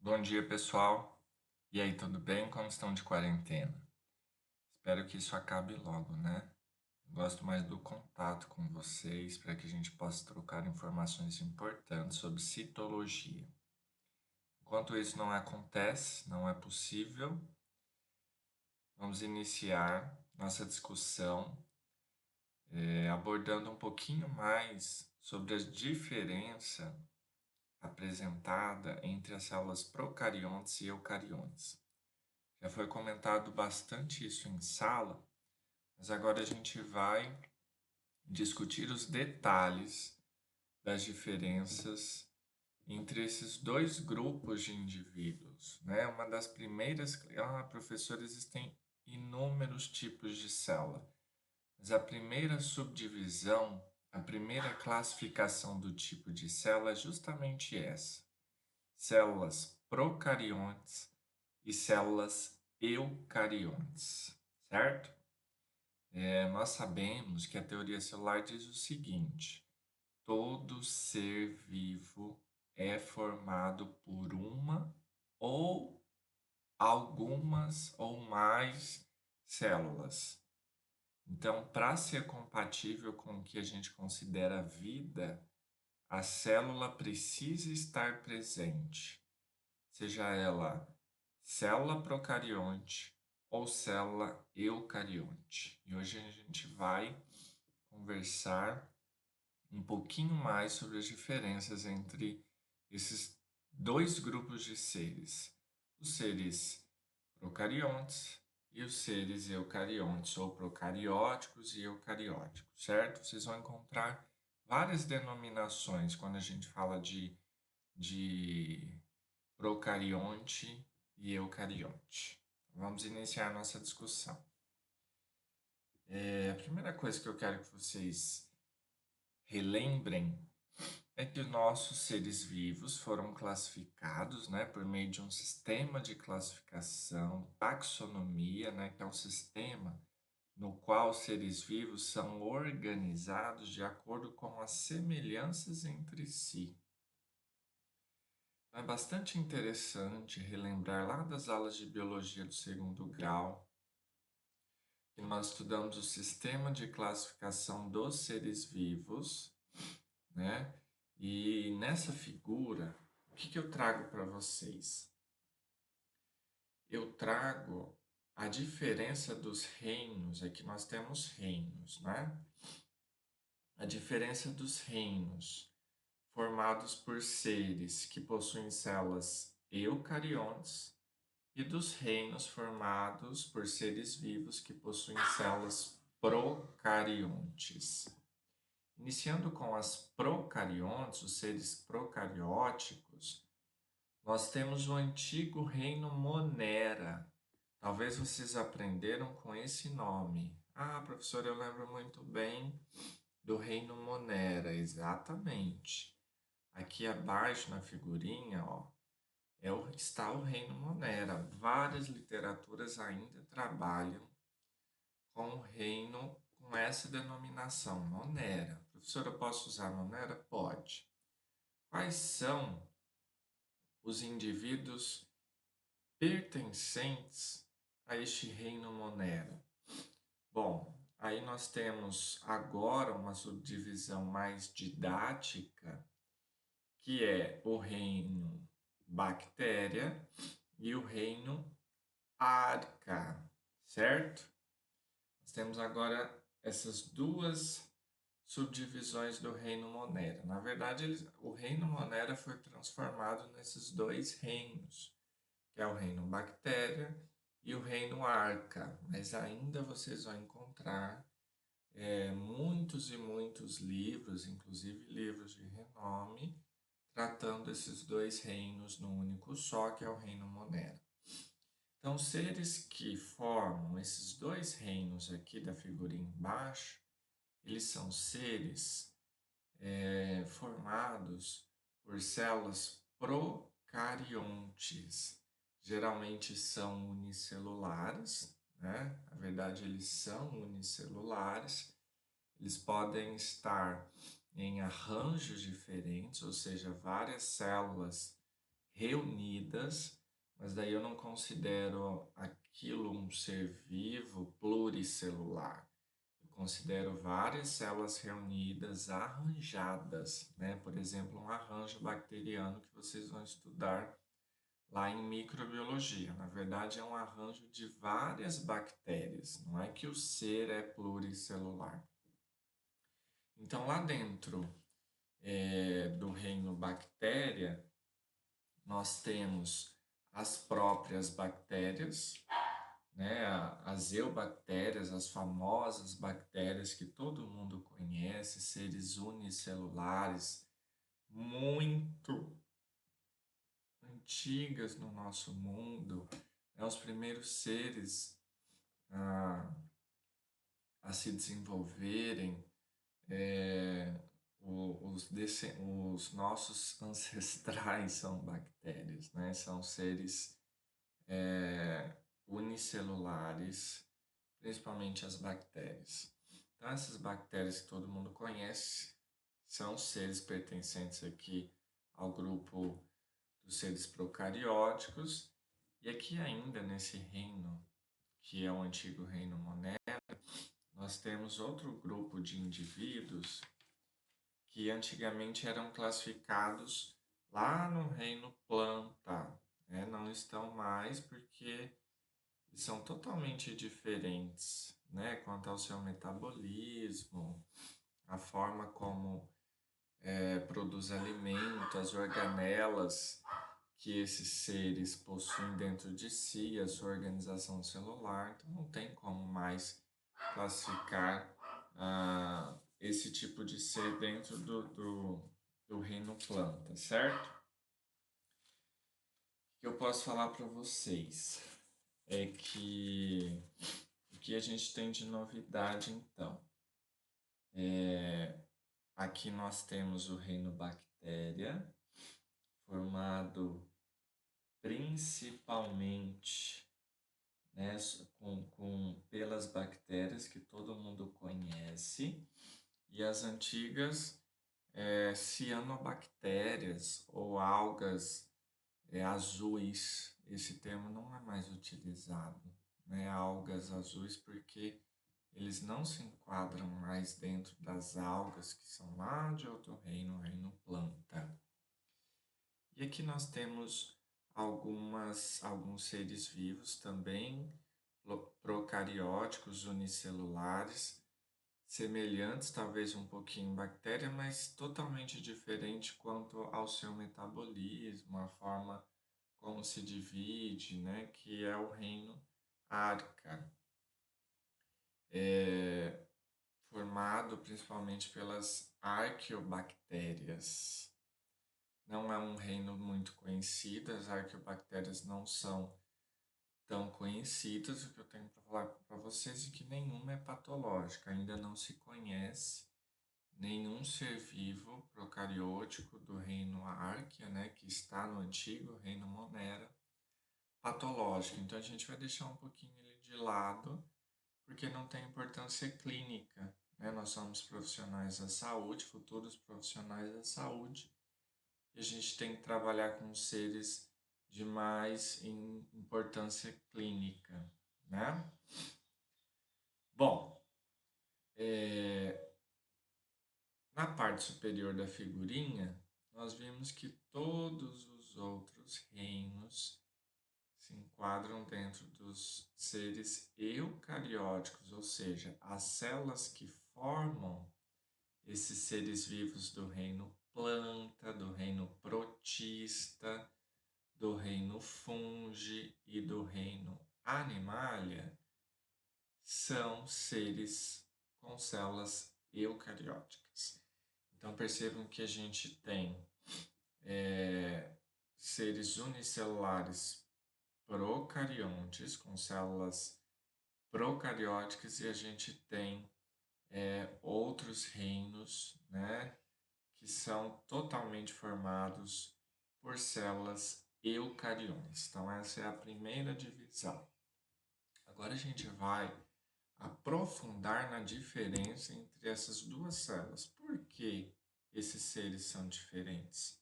Bom dia, pessoal. E aí, tudo bem? Como estão de quarentena? Espero que isso acabe logo, né? Gosto mais do contato com vocês para que a gente possa trocar informações importantes sobre citologia. Enquanto isso não acontece, não é possível, vamos iniciar nossa discussão abordando um pouquinho mais sobre a diferença apresentada entre as células procariontes e eucariontes. Já foi comentado bastante isso em sala, mas agora a gente vai discutir os detalhes das diferenças entre esses dois grupos de indivíduos, né? Uma das primeiras, professor, existem inúmeros tipos de célula, mas a primeira subdivisão, a primeira classificação do tipo de célula é justamente essa: células procariontes e células eucariontes, certo? Nós sabemos que a teoria celular diz o seguinte: todo ser vivo é formado por uma ou algumas ou mais células. Então, para ser compatível com o que a gente considera vida, a célula precisa estar presente, seja ela célula procarionte ou célula eucarionte. E hoje a gente vai conversar um pouquinho mais sobre as diferenças entre esses dois grupos de seres: os seres procariontes e os seres eucariontes, ou procarióticos e eucarióticos, certo? Vocês vão encontrar várias denominações quando a gente fala de procarionte e eucarionte. Vamos iniciar nossa discussão. A primeira coisa que eu quero que vocês relembrem é que os nossos seres vivos foram classificados, né, por meio de um sistema de classificação, taxonomia, né, que é um sistema no qual os seres vivos são organizados de acordo com as semelhanças entre si. É bastante interessante relembrar lá das aulas de biologia do segundo grau, que nós estudamos o sistema de classificação dos seres vivos, né? E nessa figura, o que eu trago para vocês? Eu trago a diferença dos reinos, aqui nós temos reinos, né? A diferença dos reinos formados por seres que possuem células eucariontes e dos reinos formados por seres vivos que possuem células procariontes. Iniciando com as procariontes, os seres procarióticos, nós temos o antigo reino Monera. Talvez vocês aprenderam com esse nome. Ah, professor, eu lembro muito bem do reino Monera, exatamente. Aqui abaixo na figurinha, ó, está o reino Monera. Várias literaturas ainda trabalham com o reino com essa denominação, Monera. Professor, eu posso usar Monera? Pode. Quais são os indivíduos pertencentes a este reino Monera? Bom, aí nós temos agora uma subdivisão mais didática, que é o reino Bactéria e o reino Arca, certo? Nós temos agora essas duas subdivisões do reino Monera. Na verdade, o reino Monera foi transformado nesses dois reinos, que é o reino Bactéria e o reino Arca. Mas ainda vocês vão encontrar muitos e muitos livros, inclusive livros de renome, tratando esses dois reinos num único só, que é o reino Monera. Então, seres que formam esses dois reinos aqui da figurinha embaixo, eles são seres formados por células procariontes. Geralmente são unicelulares, né? Na verdade, eles são unicelulares. Eles podem estar em arranjos diferentes, ou seja, várias células reunidas, mas daí eu não considero aquilo um ser vivo pluricelular. Eu considero várias células reunidas, arranjadas, né? Por exemplo, um arranjo bacteriano que vocês vão estudar lá em microbiologia. Na verdade, é um arranjo de várias bactérias, não é que o ser é pluricelular. Então, lá dentro do reino bactéria, nós temos as próprias bactérias, né? As eubactérias, as famosas bactérias que todo mundo conhece, seres unicelulares, muito antigas no nosso mundo, né? Os primeiros seres a, a se desenvolverem, os nossos ancestrais são bactérias, né? São seres unicelulares, principalmente as bactérias. Então, essas bactérias que todo mundo conhece são seres pertencentes aqui ao grupo dos seres procarióticos. E aqui ainda nesse reino, que é o antigo reino monera, nós temos outro grupo de indivíduos que antigamente eram classificados lá no reino planta, né? Não estão mais porque são totalmente diferentes, né? Quanto ao seu metabolismo, a forma como produz alimento, as organelas que esses seres possuem dentro de si, a sua organização celular. Então não tem como mais classificar esse tipo de ser dentro do reino planta, certo? O que eu posso falar para vocês é que o que a gente tem de novidade então? Aqui nós temos o reino bactéria, formado principalmente, né, pelas bactérias que todo mundo conhece, e as antigas cianobactérias ou algas azuis. Esse termo não é mais utilizado, né? Algas azuis, porque eles não se enquadram mais dentro das algas que são lá de outro reino, o reino planta. E aqui nós temos alguns seres vivos também, procarióticos, unicelulares, semelhantes talvez um pouquinho em bactéria, mas totalmente diferente quanto ao seu metabolismo, a forma como se divide, né, que é o reino arca, formado principalmente pelas arqueobactérias. Não é um reino muito conhecido, as arqueobactérias não são tão conhecidas. O que eu tenho para falar para vocês é que nenhuma é patológica, ainda não se conhece nenhum ser vivo procariótico do reino Arquea, né, que está no antigo reino Monera, patológico. Então a gente vai deixar um pouquinho ele de lado, porque não tem importância clínica, né? Nós somos profissionais da saúde, futuros profissionais da saúde, e a gente tem que trabalhar com seres de mais importância clínica, né? Bom, na parte superior da figurinha, nós vimos que todos os outros reinos se enquadram dentro dos seres eucarióticos, ou seja, as células que formam esses seres vivos do reino planta, do reino protista, do reino fungi e do reino animalia, são seres com células eucarióticas. Então percebam que a gente tem seres unicelulares procariontes, com células procarióticas, e a gente tem outros reinos, né, que são totalmente formados por células eucariontes. Então essa é a primeira divisão. Agora a gente vai aprofundar na diferença entre essas duas células. Por que esses seres são diferentes?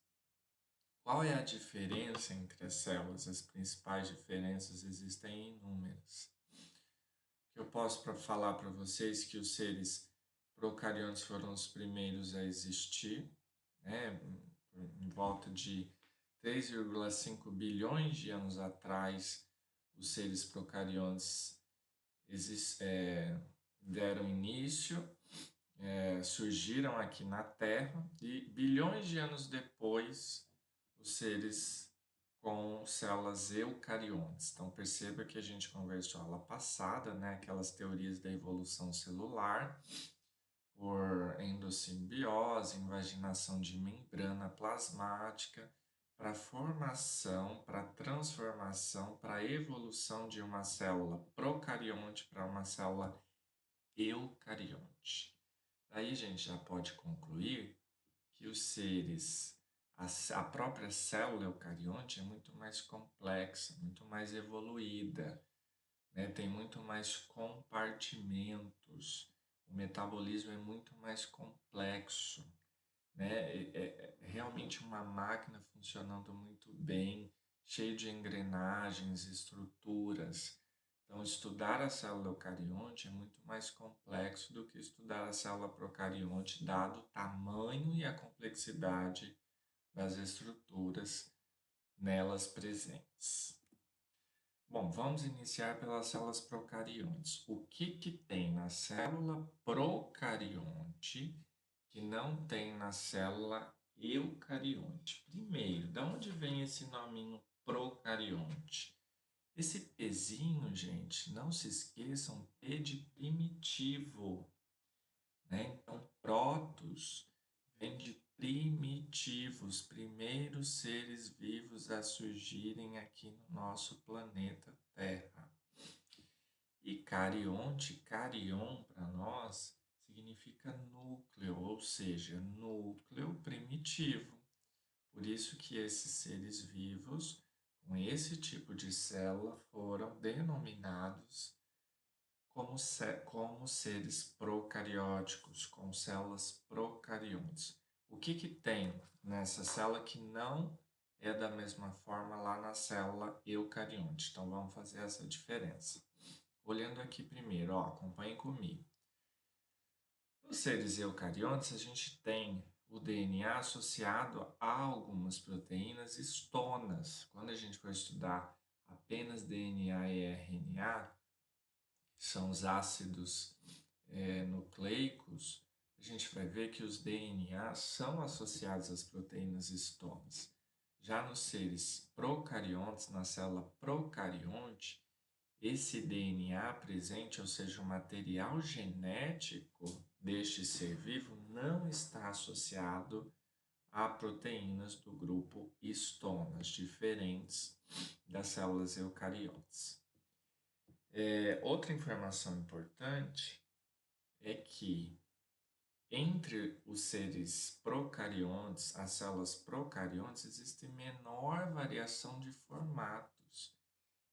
Qual é a diferença entre as células? As principais diferenças existem inúmeras. Eu posso falar para vocês que os seres procariontes foram os primeiros a existir, né? Em volta de 3,5 bilhões de anos atrás, os seres procariontes deram início, surgiram aqui na Terra e bilhões de anos depois, os seres com células eucariontes. Então perceba que a gente conversou aula passada, né, aquelas teorias da evolução celular, por endossimbiose, invaginação de membrana plasmática, para formação, para transformação, para evolução de uma célula procarionte para uma célula eucarionte. Daí a gente já pode concluir que os seres, a própria célula eucarionte é muito mais complexa, muito mais evoluída, né? Tem muito mais compartimentos, o metabolismo é muito mais complexo, né? É realmente uma máquina funcionando muito bem, cheio de engrenagens, estruturas. Então, estudar a célula eucarionte é muito mais complexo do que estudar a célula procarionte, dado o tamanho e a complexidade das estruturas nelas presentes. Bom, vamos iniciar pelas células procariontes. O que tem na célula procarionte que não tem na célula eucarionte? Primeiro, de onde vem esse nominho procarionte? Esse Pzinho, gente, não se esqueçam, P de primitivo, né? Então, protos vem de primitivos, primeiros seres vivos a surgirem aqui no nosso planeta Terra. E carionte, carion para nós, significa núcleo, ou seja, núcleo primitivo. Por isso que esses seres vivos, com esse tipo de célula, foram denominados como seres procarióticos, com células procariontes. O que tem nessa célula que não é da mesma forma lá na célula eucarionte? Então vamos fazer essa diferença. Olhando aqui primeiro, ó, acompanhem comigo. Nos seres eucariontes, a gente tem o DNA associado a algumas proteínas estonas. Quando a gente for estudar apenas DNA e RNA, que são os ácidos nucleicos, a gente vai ver que os DNA são associados às proteínas estonas. Já nos seres procariontes, na célula procarionte, esse DNA presente, ou seja, o material genético deste ser vivo, não está associado a proteínas do grupo histonas, diferentes das células eucariontes. Outra informação importante é que entre os seres procariontes, as células procariontes, existe menor variação de formatos.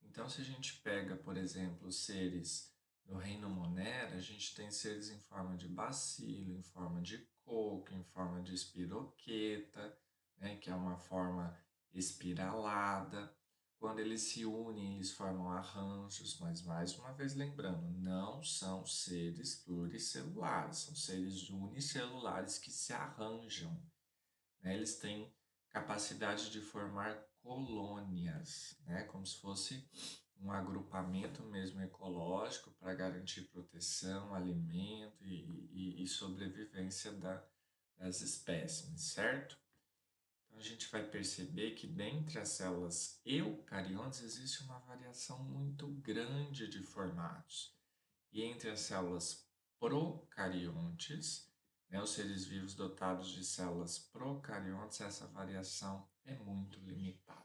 Então, se a gente pega, por exemplo, os seres do reino Monera, a gente tem seres em forma de bacilo, em forma de coco, em forma de espiroqueta, né, que é uma forma espiralada. Quando eles se unem, eles formam arranjos, mas mais uma vez lembrando, não são seres pluricelulares, são seres unicelulares que se arranjam, né? Eles têm capacidade de formar colônias, né? Como se fosse um agrupamento mesmo ecológico para garantir proteção, alimento e sobrevivência das espécies, certo? Então a gente vai perceber que dentre as células eucariontes existe uma variação muito grande de formatos. E entre as células procariontes, né, os seres vivos dotados de células procariontes, essa variação é muito limitada.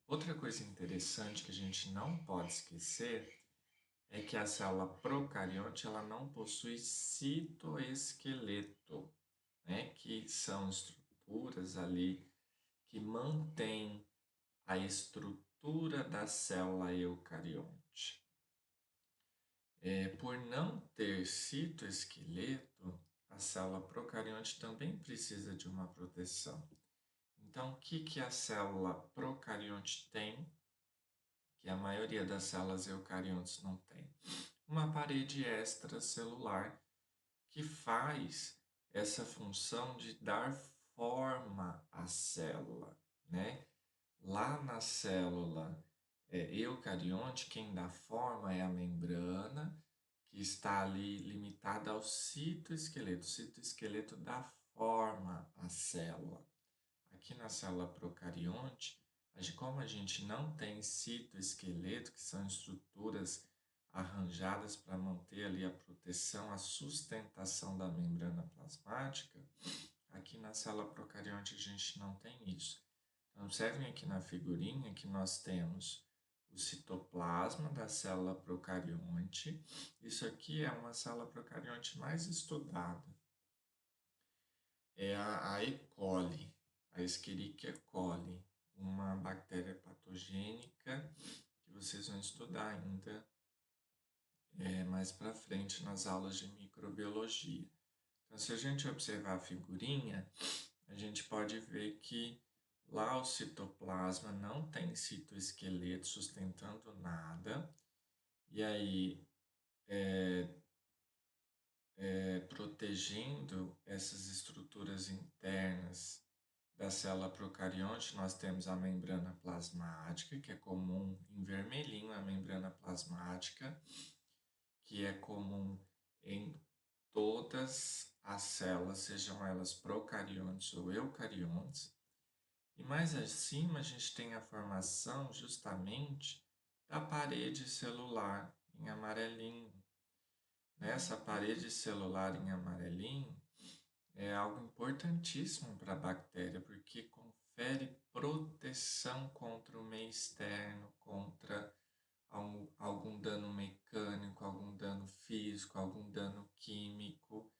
Outra coisa interessante que a gente não pode esquecer é que a célula procarionte ela não possui citoesqueleto, né, que são estruturas ali que mantêm a estrutura da célula eucarionte. Por não ter citoesqueleto, a célula procarionte também precisa de uma proteção. Então, o que a célula procarionte tem, que a maioria das células eucariontes não tem? Uma parede extracelular que faz essa função de dar forma à célula, né? Lá na célula eucarionte, quem dá forma é a membrana, que está ali limitada ao citoesqueleto. O citoesqueleto dá forma à célula. Aqui na célula procarionte, como a gente não tem citoesqueleto, que são estruturas arranjadas para manter ali a proteção, a sustentação da membrana plasmática, aqui na célula procarionte a gente não tem isso. Então, observem aqui na figurinha que nós temos o citoplasma da célula procarionte. Isso aqui é uma célula procarionte mais estudada. É a E. coli, a Escherichia coli, uma bactéria patogênica que vocês vão estudar ainda mais para frente nas aulas de microbiologia. Então, se a gente observar a figurinha, a gente pode ver que lá o citoplasma não tem citoesqueleto sustentando nada, e aí protegendo essas estruturas internas da célula procarionte, nós temos a membrana plasmática, que é comum em vermelhinho, a membrana plasmática, que é comum em todas as células, sejam elas procariontes ou eucariontes. E mais acima a gente tem a formação justamente da parede celular em amarelinho. Nessa parede celular em amarelinho é algo importantíssimo para a bactéria, porque confere proteção contra o meio externo, contra algum dano mecânico, algum dano físico, algum dano químico.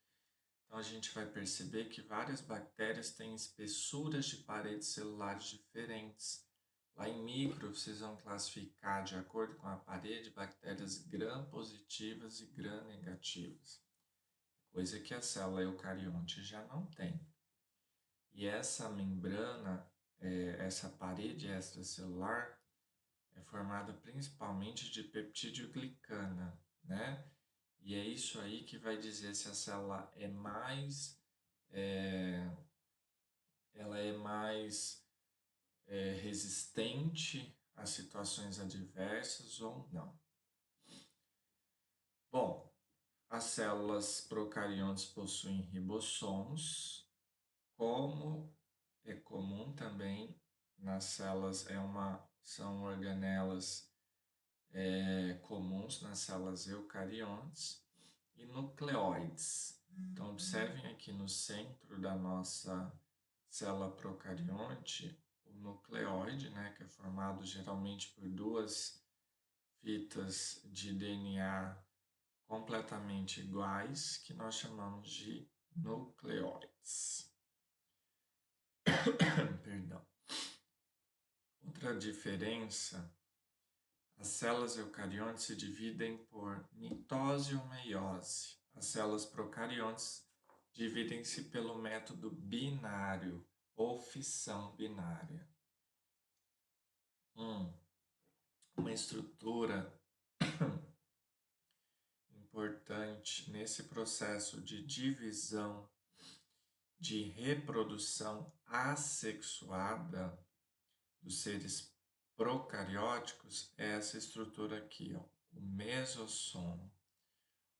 Então, a gente vai perceber que várias bactérias têm espessuras de paredes celulares diferentes. Lá em micro, vocês vão classificar, de acordo com a parede, bactérias gram-positivas e gram-negativas, coisa que a célula eucarionte já não tem. E essa membrana, essa parede extracelular, é formada principalmente de peptidoglicana, né? E é isso aí que vai dizer se a célula é mais resistente a situações adversas ou não. Bom, as células procariontes possuem ribossomos, como é comum também nas células, são organelas comuns nas células eucariontes, e nucleóides. Então, observem aqui no centro da nossa célula procarionte o nucleóide, né, que é formado geralmente por duas fitas de DNA completamente iguais, que nós chamamos de nucleóides. Perdão. Outra diferença, as células eucariontes se dividem por mitose ou meiose. As células procariontes dividem-se pelo método binário ou fissão binária. Uma estrutura importante nesse processo de divisão, de reprodução assexuada dos seres procarióticos é essa estrutura aqui, ó, o mesossomo.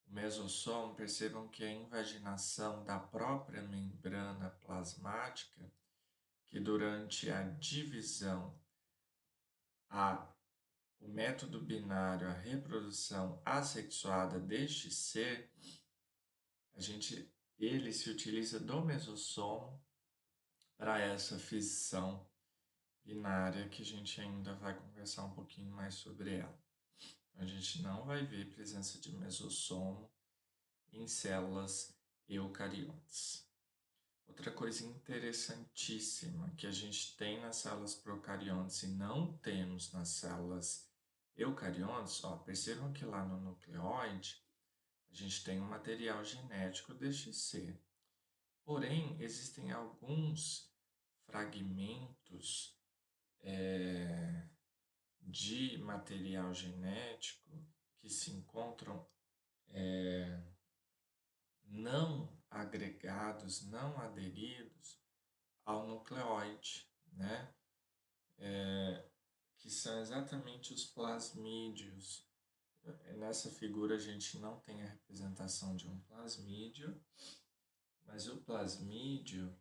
O mesossomo, percebam que é a invaginação da própria membrana plasmática, que durante a divisão, o método binário, a reprodução assexuada deste ser, ele se utiliza do mesossomo para essa fissão binária, que a gente ainda vai conversar um pouquinho mais sobre ela. A gente não vai ver presença de mesossomo em células eucariontes. Outra coisa interessantíssima que a gente tem nas células procariontes e não temos nas células eucariontes, percebam que lá no nucleóide a gente tem um material genético deste ser. Porém, existem alguns fragmentos de material genético que se encontram não agregados, não aderidos ao nucleóide, né? Que são exatamente os plasmídios. Nessa figura a gente não tem a representação de um plasmídio, mas o plasmídio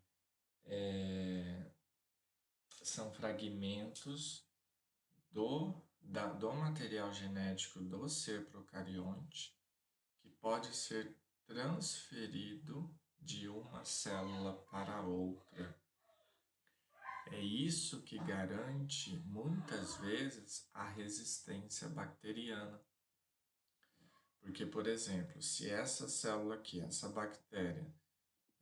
são fragmentos do material genético do ser procarionte que pode ser transferido de uma célula para outra. É isso que garante, muitas vezes, a resistência bacteriana. Porque, por exemplo, se essa célula aqui, essa bactéria,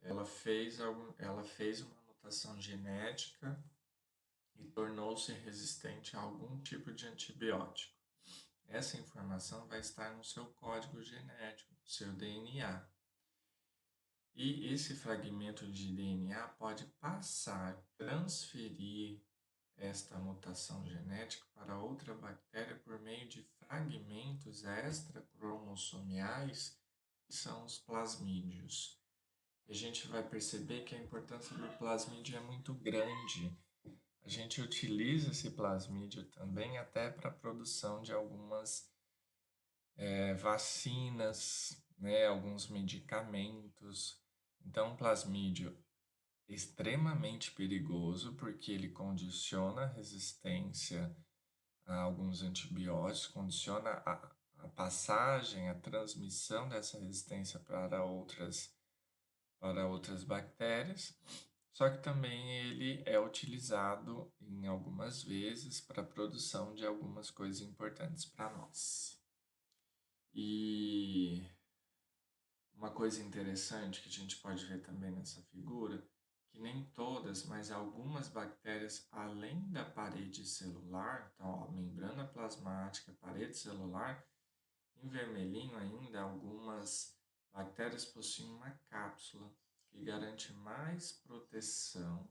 ela fez uma mutação genética e tornou-se resistente a algum tipo de antibiótico. Essa informação vai estar no seu código genético, no seu DNA. E esse fragmento de DNA pode transferir esta mutação genética para outra bactéria por meio de fragmentos extracromossomiais, que são os plasmídios. E a gente vai perceber que a importância do plasmídio é muito grande. A gente utiliza esse plasmídio também até para a produção de algumas vacinas, né, alguns medicamentos. Então, o plasmídio é extremamente perigoso porque ele condiciona a resistência a alguns antibióticos, condiciona a passagem, a transmissão dessa resistência para outras bactérias. Só que também ele é utilizado em algumas vezes para a produção de algumas coisas importantes para nós. E uma coisa interessante que a gente pode ver também nessa figura, que nem todas, mas algumas bactérias, além da parede celular, então a membrana plasmática, parede celular, em vermelhinho ainda, algumas bactérias possuem uma cápsula que garante mais proteção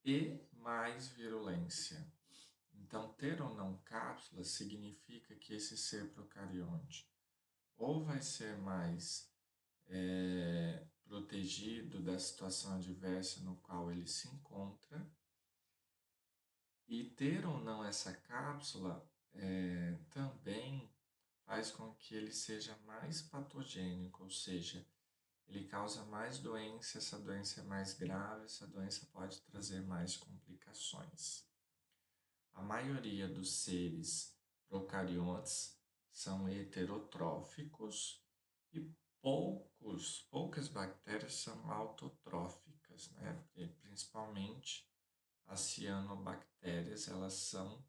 e mais virulência. Então, ter ou não cápsula significa que esse ser procarionte ou vai ser mais protegido da situação adversa no qual ele se encontra, e ter ou não essa cápsula também faz com que ele seja mais patogênico, ou seja, ele causa mais doença, essa doença é mais grave, essa doença pode trazer mais complicações. A maioria dos seres procariontes são heterotróficos e poucas bactérias são autotróficas, né? Principalmente as cianobactérias, elas são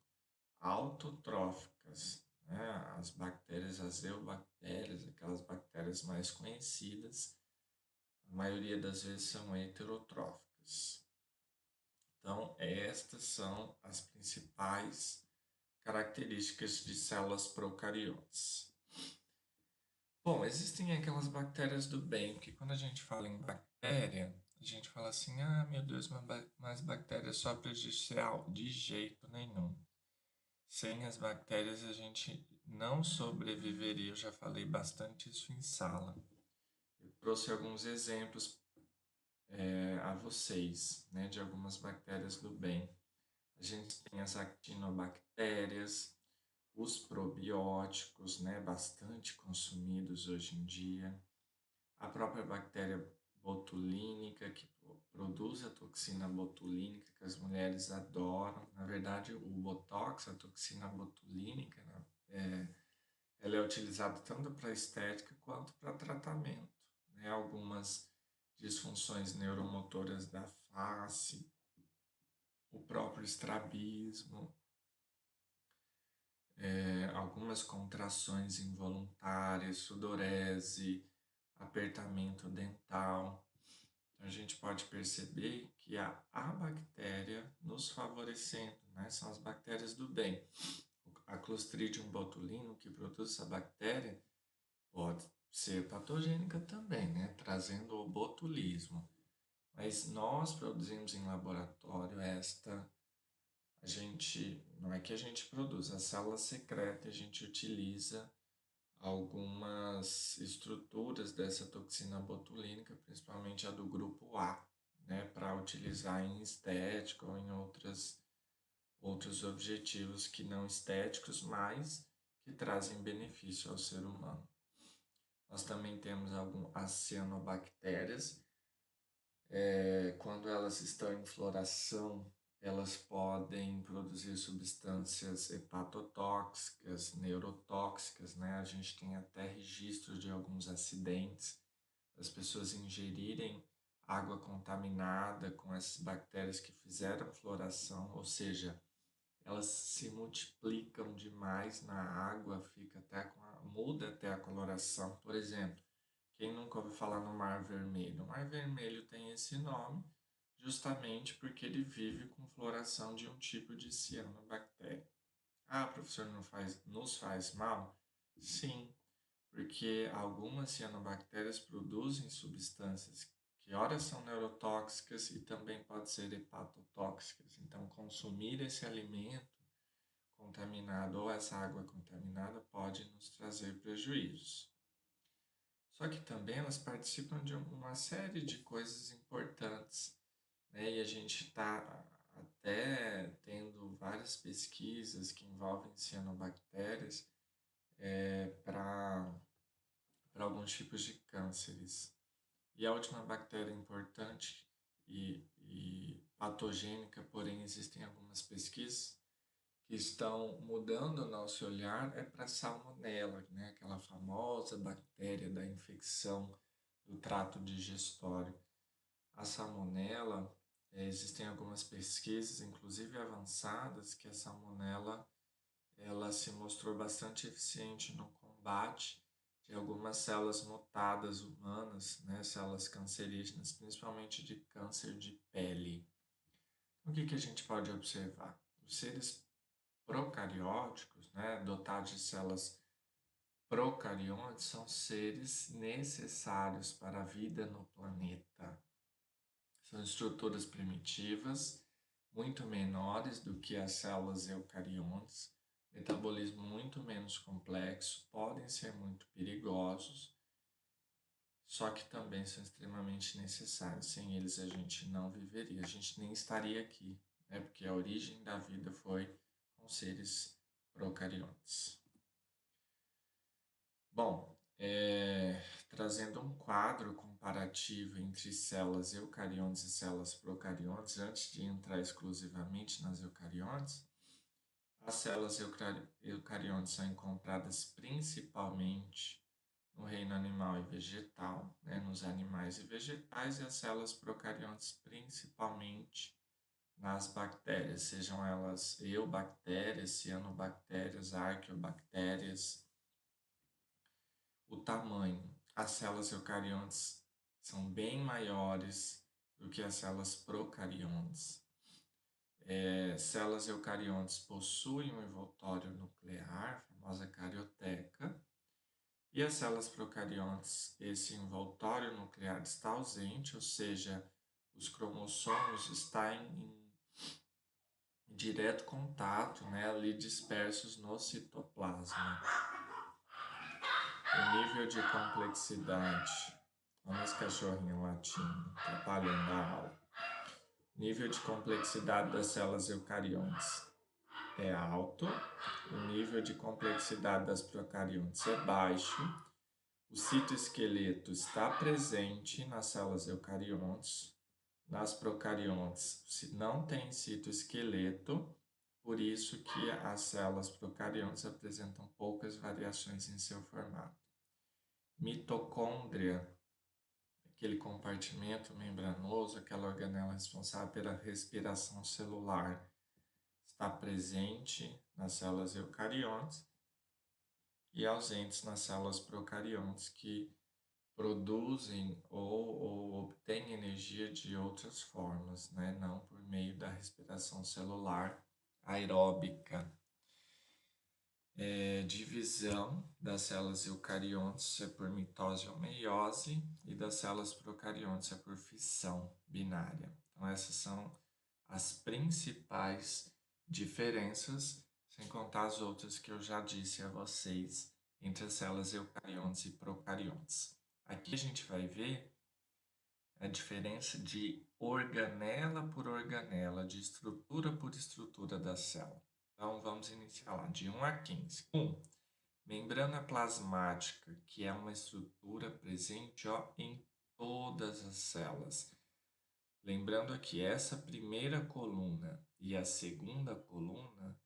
autotróficas, né? As bactérias, as eubactérias, aquelas bactérias mais conhecidas, a maioria das vezes são heterotróficas. Então, estas são as principais características de células procariontes. Bom, existem aquelas bactérias do bem, porque quando a gente fala em bactéria, a gente fala assim, ah, meu Deus, mas bactéria só prejudicial? De jeito nenhum. Sem as bactérias a gente não sobreviveria, eu já falei bastante isso em sala. Eu trouxe alguns exemplos a vocês, né, de algumas bactérias do bem. A gente tem as actinobactérias, os probióticos, né, bastante consumidos hoje em dia, a própria bactéria botulínica, que produz a toxina botulínica, que as mulheres adoram. Na verdade, o botox, a toxina botulínica, né, ela é utilizada tanto para estética quanto para tratamento, né? Algumas disfunções neuromotoras da face, o próprio estrabismo, algumas contrações involuntárias, sudorese, apertamento dental. Então, a gente pode perceber que a bactéria nos favorecendo, né? São as bactérias do bem. A Clostridium botulinum, que produz essa bactéria, pode ser patogênica também, né? Trazendo o botulismo. Mas nós produzimos em laboratório não é que a gente produz, a célula secreta a gente utiliza algumas estruturas dessa toxina botulínica, principalmente a do grupo A, né, para utilizar em estética ou em outros objetivos que não estéticos, mas que trazem benefício ao ser humano. Nós também temos as cianobactérias. Quando elas estão em floração, elas podem produzir substâncias hepatotóxicas, neurotóxicas, né? A gente tem até registros de alguns acidentes, as pessoas ingerirem água contaminada com essas bactérias que fizeram floração, ou seja, elas se multiplicam demais na água, muda até a coloração. Por exemplo, quem nunca ouviu falar no Mar Vermelho? O Mar Vermelho tem esse nome justamente porque ele vive com floração de um tipo de cianobactéria. Ah, professor, nos faz mal? Sim, porque algumas cianobactérias produzem substâncias que ora são neurotóxicas e também podem ser hepatotóxicas. Então, consumir esse alimento contaminado ou essa água contaminada pode nos trazer prejuízos. Só que também elas participam de uma série de coisas importantes, né? E a gente está até tendo várias pesquisas que envolvem cianobactérias para alguns tipos de cânceres. E a última bactéria importante e patogênica, porém existem algumas pesquisas que estão mudando o nosso olhar para a salmonela, né? Aquela famosa bactéria da infecção do trato digestório. A salmonela, existem algumas pesquisas, inclusive avançadas, que a salmonela ela se mostrou bastante eficiente no combate de algumas células mutadas humanas, né? Células cancerígenas, principalmente de câncer de pele. O que a gente pode observar? Os seres procarióticos, né, dotados de células procariontes, são seres necessários para a vida no planeta. São estruturas primitivas, muito menores do que as células eucariontes, metabolismo muito menos complexo, podem ser muito perigosos, só que também são extremamente necessários. Sem eles a gente não viveria, a gente nem estaria aqui, né, porque a origem da vida foi com seres procariontes. Bom, trazendo um quadro comparativo entre células eucariontes e células procariontes, antes de entrar exclusivamente nas eucariontes, as células eucariontes são encontradas principalmente no reino animal e vegetal, né, nos animais e vegetais, e as células procariontes principalmente nas bactérias, sejam elas eubactérias, cianobactérias, arqueobactérias. O tamanho. As células eucariontes são bem maiores do que as células procariontes. Células eucariontes possuem um envoltório nuclear, a famosa carioteca, e as células procariontes, esse envoltório nuclear está ausente, ou seja, os cromossomos estão em direto contato, né, ali dispersos no citoplasma. O nível de complexidade. Olha esse cachorrinho latindo, atrapalhando a aula. O nível de complexidade das células eucariontes é alto, o nível de complexidade das procariontes é baixo, o citoesqueleto está presente nas células eucariontes, nas procariontes não tem citoesqueleto, por isso que as células procariontes apresentam poucas variações em seu formato. Mitocôndria, aquele compartimento membranoso, aquela organela responsável pela respiração celular, está presente nas células eucariontes e ausentes nas células procariontes, que produzem ou obtêm energia de outras formas, né? Não por meio da respiração celular aeróbica. divisão das células eucariontes é por mitose ou meiose e das células procariontes é por fissão binária. Então, essas são as principais diferenças, sem contar as outras que eu já disse a vocês entre as células eucariontes e procariontes. Aqui a gente vai ver a diferença de organela por organela, de estrutura por estrutura da célula. Então, vamos iniciar lá, de 1 a 15. 1. Membrana plasmática, que é uma estrutura presente em todas as células. Lembrando aqui, essa primeira coluna e a segunda coluna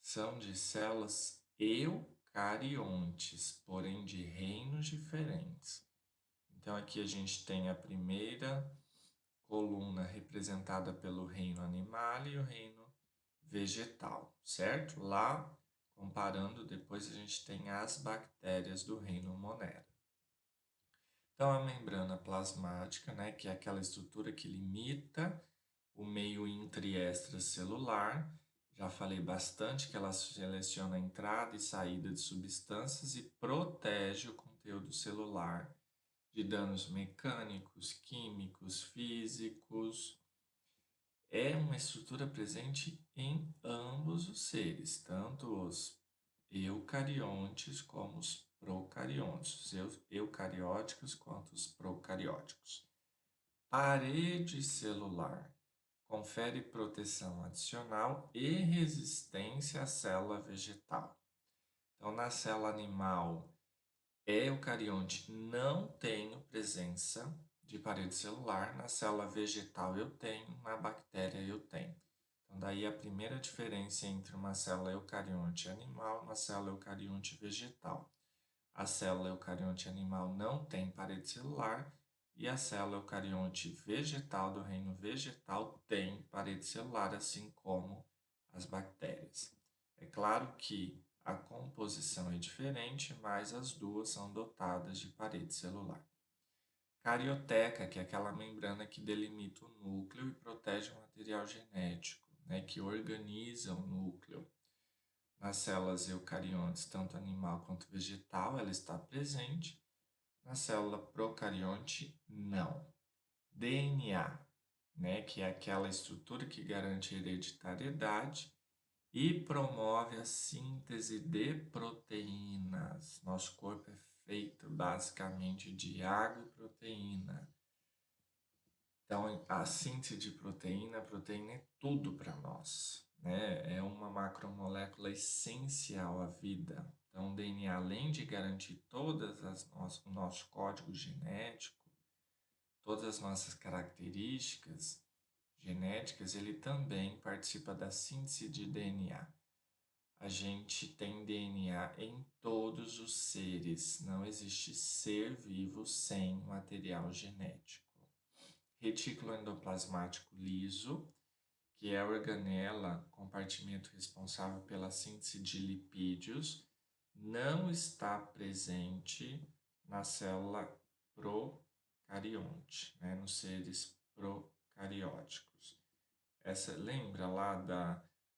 são de células eucariontes, porém de reinos diferentes. Então, aqui a gente tem a primeira coluna representada pelo reino animal e o reino vegetal, certo? Lá, comparando, depois a gente tem as bactérias do reino Monera. Então, a membrana plasmática, né, que é aquela estrutura que limita o meio intra e extracelular. Já falei bastante que ela seleciona a entrada e saída de substâncias e protege o conteúdo celular de danos mecânicos, químicos, físicos. É uma estrutura presente em ambos os seres, tanto os eucariontes como os procariontes, os eucarióticos quanto os procarióticos. Parede celular confere proteção adicional e resistência à célula vegetal. Então, na célula animal eucarionte não tenho presença de parede celular, na célula vegetal eu tenho, na bactéria eu tenho. Então, daí a primeira diferença entre uma célula eucarionte animal e uma célula eucarionte vegetal. A célula eucarionte animal não tem parede celular e a célula eucarionte vegetal do reino vegetal tem parede celular, assim como as bactérias. É claro que a composição é diferente, mas as duas são dotadas de parede celular. Carioteca, que é aquela membrana que delimita o núcleo e protege o material genético, né, que organiza o núcleo. Nas células eucariontes, tanto animal quanto vegetal, ela está presente. Na célula procarionte, não. DNA, né, que é aquela estrutura que garante hereditariedade e promove a síntese de proteínas. Nosso corpo é feito basicamente de água e proteína. Então, a síntese de proteína, a proteína é tudo para nós, né? É uma macromolécula essencial à vida. Então, o DNA, além de garantir o nosso código genético, todas as nossas características genéticas, ele também participa da síntese de DNA. A gente tem DNA em todos os seres, não existe ser vivo sem material genético. Retículo endoplasmático liso, que é a organela, compartimento responsável pela síntese de lipídios, não está presente na célula procarionte, né, nos seres procarióticos. Lembra lá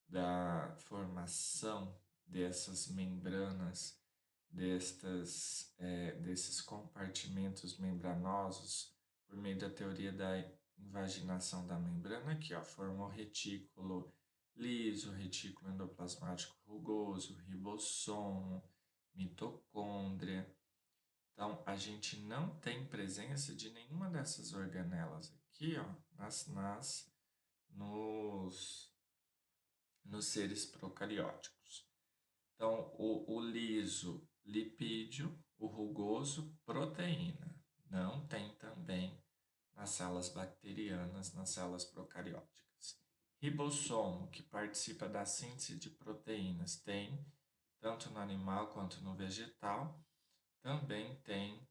da formação dessas membranas, desses compartimentos membranosos por meio da teoria da invaginação da membrana? Aqui, ó, formou retículo liso, retículo endoplasmático rugoso, ribossomo, mitocôndria. Então, a gente não tem presença de nenhuma dessas organelas aqui, ó, nos seres procarióticos. Então, o liso, lipídio, o rugoso, proteína. Não tem também nas células bacterianas, nas células procarióticas. Ribossomo, que participa da síntese de proteínas, tem tanto no animal quanto no vegetal. Também tem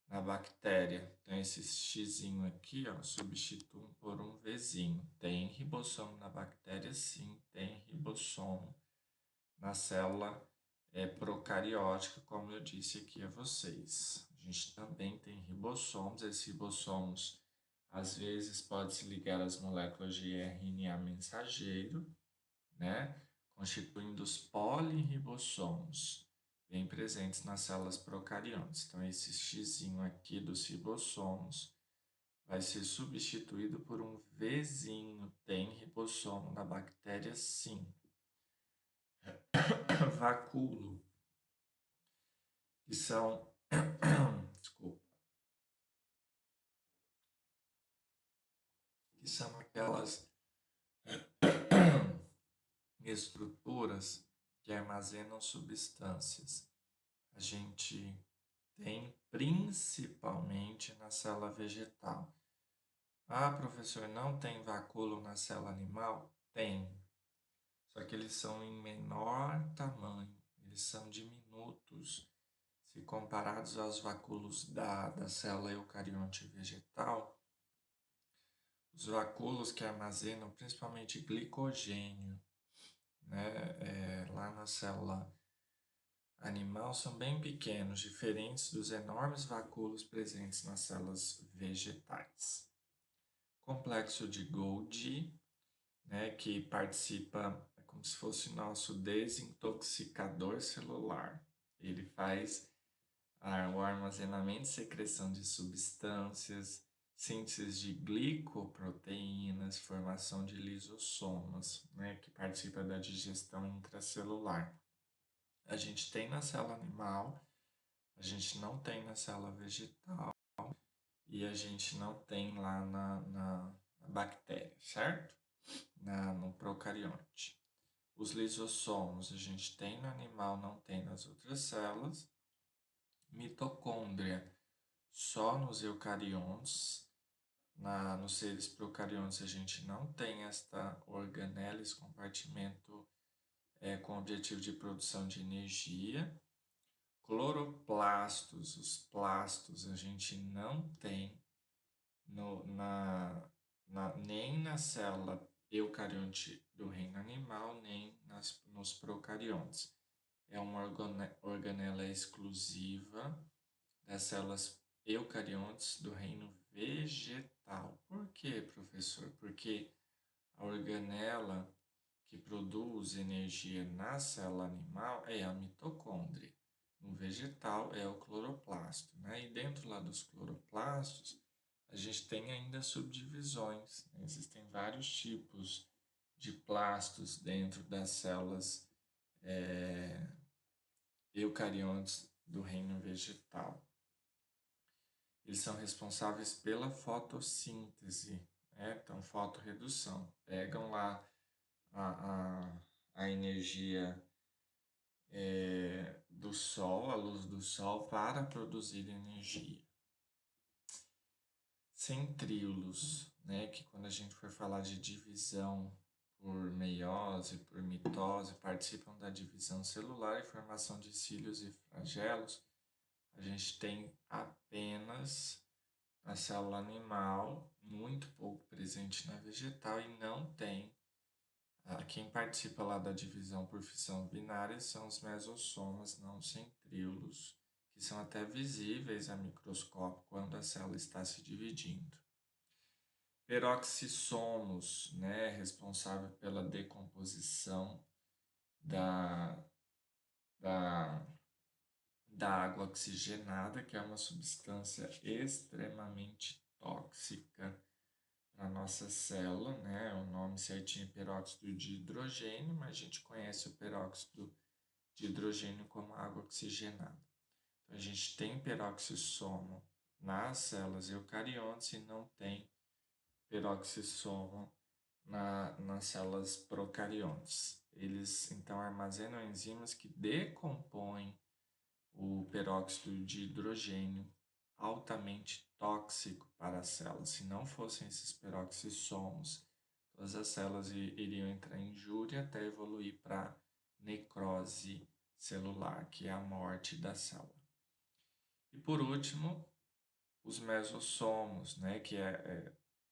na bactéria. Então, esse xizinho aqui, ó, substituo por um Vzinho. Tem ribossomo na bactéria? Sim, tem ribossomo na célula procariótica, como eu disse aqui a vocês. A gente também tem ribossomos. Esses ribossomos, às vezes, podem se ligar às moléculas de RNA mensageiro, né? constituindo os poliribossomos, bem presentes nas células procariontes. Então, esse xizinho aqui dos ribossomos vai ser substituído por um Vzinho, tem ribossomo na bactéria sim. Vacúolo, que são, desculpa, que são aquelas estruturas que armazenam substâncias. A gente tem principalmente na célula vegetal. Ah, professor, não tem vacúolo na célula animal? Tem. Só que eles são em menor tamanho, eles são diminutos. Se comparados aos vacúolos da célula eucarionte vegetal, os vacúolos que armazenam principalmente glicogênio, né, lá na célula animal são bem pequenos, diferentes dos enormes vacúolos presentes nas células vegetais. Complexo de Golgi, né, que participa, é como se fosse nosso desintoxicador celular. Ele faz o armazenamento e secreção de substâncias, síntese de glicoproteínas, formação de lisossomas, né, que participa da digestão intracelular. A gente tem na célula animal, a gente não tem na célula vegetal e a gente não tem lá na bactéria, certo? No procarionte. Os lisossomos a gente tem no animal, não tem nas outras células. Mitocôndria só nos eucariontes. Nos seres procariontes a gente não tem esta organela, esse compartimento com objetivo de produção de energia. Cloroplastos, os plastos a gente não tem nem na célula eucarionte do reino animal, nem nos procariontes. É uma organela exclusiva das células eucariontes do reino vegetal. Por quê, professor? Porque a organela que produz energia na célula animal é a mitocôndria. No vegetal é o cloroplasto, né? E dentro lá dos cloroplastos, a gente tem ainda subdivisões, né? Existem vários tipos de plastos dentro das células eucariontes do reino vegetal. Eles são responsáveis pela fotossíntese, né? Então, fotorredução. Pegam lá a energia do sol, a luz do sol, para produzir energia. Centríolos, né? Que quando a gente for falar de divisão por meiose, por mitose, participam da divisão celular e formação de cílios e flagelos. A gente tem apenas na célula animal, muito pouco presente na vegetal e não tem. Quem participa lá da divisão por fissão binária são os mesossomas, não os centríolos, que são até visíveis a microscópio quando a célula está se dividindo. Peroxissomos, né, responsável pela decomposição da água oxigenada, que é uma substância extremamente tóxica para a nossa célula, né? O nome certinho é peróxido de hidrogênio, mas a gente conhece o peróxido de hidrogênio como água oxigenada. Então, a gente tem peroxissomo nas células eucariontes e não tem peroxissomo nas células procariontes. Eles, então, armazenam enzimas que decompõem o peróxido de hidrogênio, altamente tóxico para a célula. Se não fossem esses peroxissomos, todas as células iriam entrar em injúria até evoluir para necrose celular, que é a morte da célula. E por último, os mesossomos, né, que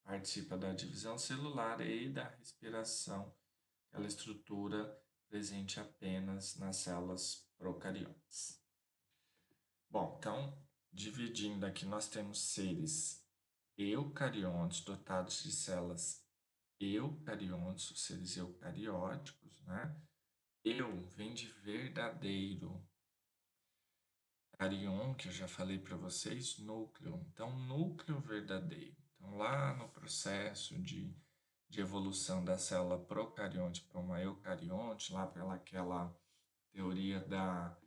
participa da divisão celular e da respiração, aquela estrutura presente apenas nas células procariontes. Bom, então, dividindo aqui, nós temos seres eucariontes dotados de células eucariontes, os seres eucarióticos, né? Eu vem de verdadeiro. Carion, que eu já falei para vocês, núcleo. Então, núcleo verdadeiro. Então, lá no processo de evolução da célula procarionte para uma eucarionte, lá pelaquela teoria da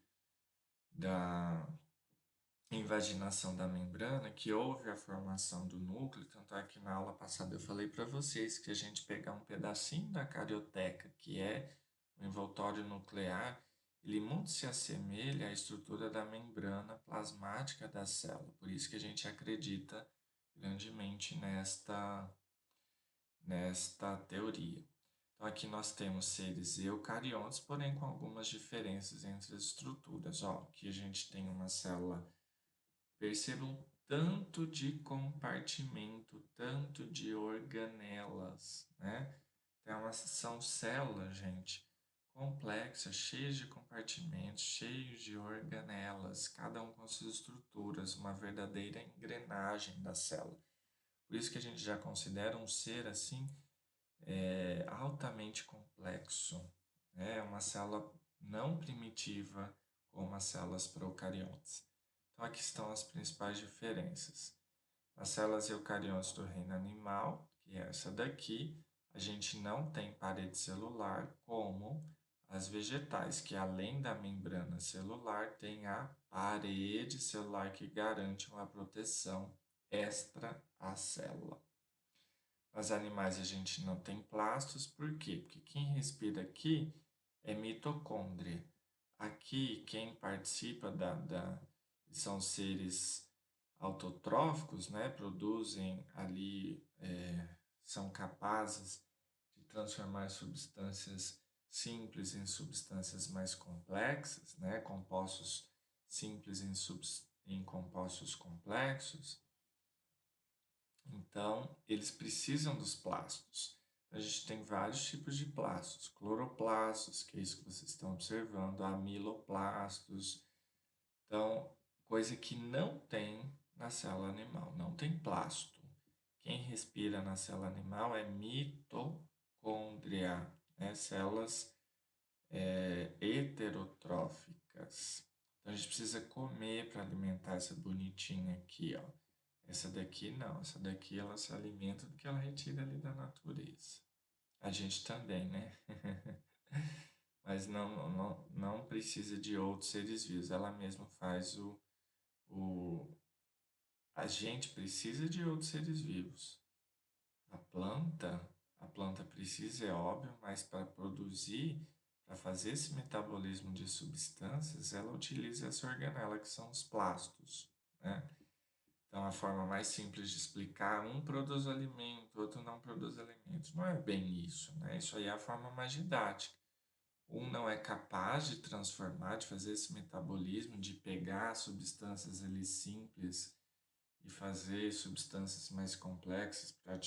invaginação da membrana, que houve a formação do núcleo, tanto é que na aula passada eu falei para vocês que a gente pegar um pedacinho da carioteca, que é o envoltório nuclear, ele muito se assemelha à estrutura da membrana plasmática da célula, por isso que a gente acredita grandemente nesta teoria. Então aqui nós temos seres eucariontes, porém com algumas diferenças entre as estruturas. Ó, aqui a gente tem uma célula. Percebam tanto de compartimento, tanto de organelas, né? Então, são células, gente, complexas, cheias de compartimentos, cheios de organelas, cada um com suas estruturas, uma verdadeira engrenagem da célula. Por isso que a gente já considera um ser assim altamente complexo, né? Uma célula não primitiva como as células procariontes. Então, aqui estão as principais diferenças. As células eucariontes do reino animal, que é essa daqui, a gente não tem parede celular, como as vegetais, que além da membrana celular, tem a parede celular que garante uma proteção extra à célula. Nos animais a gente não tem plastos, por quê? Porque quem respira aqui é mitocôndria. Aqui, quem participa são seres autotróficos, né? Produzem ali, são capazes de transformar substâncias simples em substâncias mais complexas, né? Compostos simples em compostos complexos. Então, eles precisam dos plastos. A gente tem vários tipos de plastos, cloroplastos, que é isso que vocês estão observando, amiloplastos. Então, coisa que não tem na célula animal, não tem plasto. Quem respira na célula animal é mitocôndria, né? Células heterotróficas. Então, a gente precisa comer para alimentar essa bonitinha aqui, ó. Essa daqui não, essa daqui ela se alimenta do que ela retira ali da natureza. A gente também, né? Mas não precisa de outros seres vivos, ela mesma faz o... A gente precisa de outros seres vivos. A planta precisa, é óbvio, mas para produzir, para fazer esse metabolismo de substâncias, ela utiliza essa organela que são os plastos, né? Então, a forma mais simples de explicar, um produz alimento, outro não produz alimentos. Não é bem isso, né? Isso aí é a forma mais didática. Um não é capaz de transformar, de fazer esse metabolismo, de pegar substâncias ali simples e fazer substâncias mais complexas para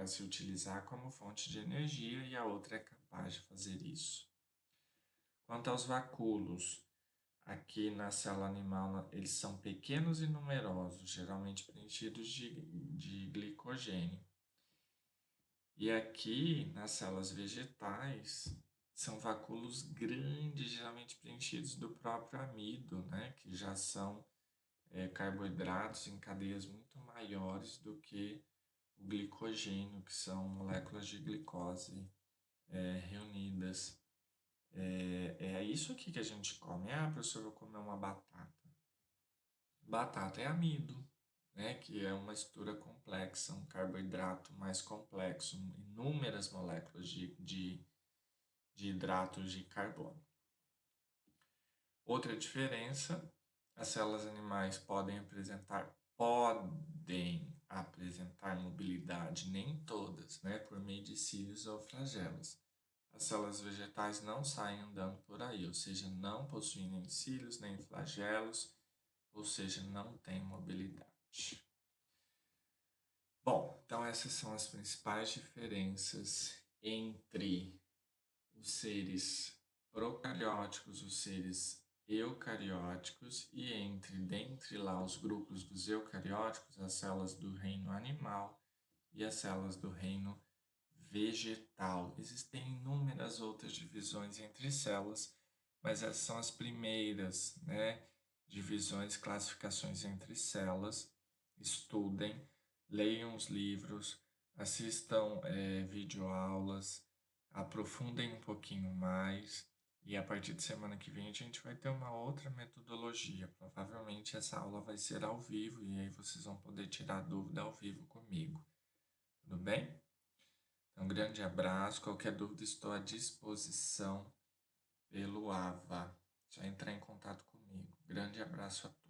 se utilizar como fonte de energia, e a outra é capaz de fazer isso. Quanto aos vacúolos, aqui na célula animal, eles são pequenos e numerosos, geralmente preenchidos de glicogênio. E aqui, nas células vegetais, são vacúolos grandes, geralmente preenchidos do próprio amido, né? Que já são carboidratos em cadeias muito maiores do que o glicogênio, que são moléculas de glicose reunidas. É isso aqui que a gente come. Ah, professor, eu vou comer uma batata. Batata é amido, né? Que é uma estrutura complexa, um carboidrato mais complexo, inúmeras moléculas de hidratos de carbono. Outra diferença, as células animais podem apresentar mobilidade, nem todas, né? Por meio de cílios ou flagelos. As células vegetais não saem andando por aí, ou seja, não possuem nem cílios, nem flagelos, ou seja, não têm mobilidade. Bom, então essas são as principais diferenças entre os seres procarióticos, os seres eucarióticos e dentre lá os grupos dos eucarióticos, as células do reino animal e as células do reino vegetal. Existem inúmeras outras divisões entre células, mas essas são as primeiras, né? Divisões, classificações entre células. Estudem, leiam os livros, assistam videoaulas, aprofundem um pouquinho mais. E a partir de semana que vem a gente vai ter uma outra metodologia. Provavelmente essa aula vai ser ao vivo e aí vocês vão poder tirar dúvida ao vivo comigo. Tudo bem? Então, um grande abraço. Qualquer dúvida, estou à disposição pelo AVA. Só entrar em contato comigo. Grande abraço a todos.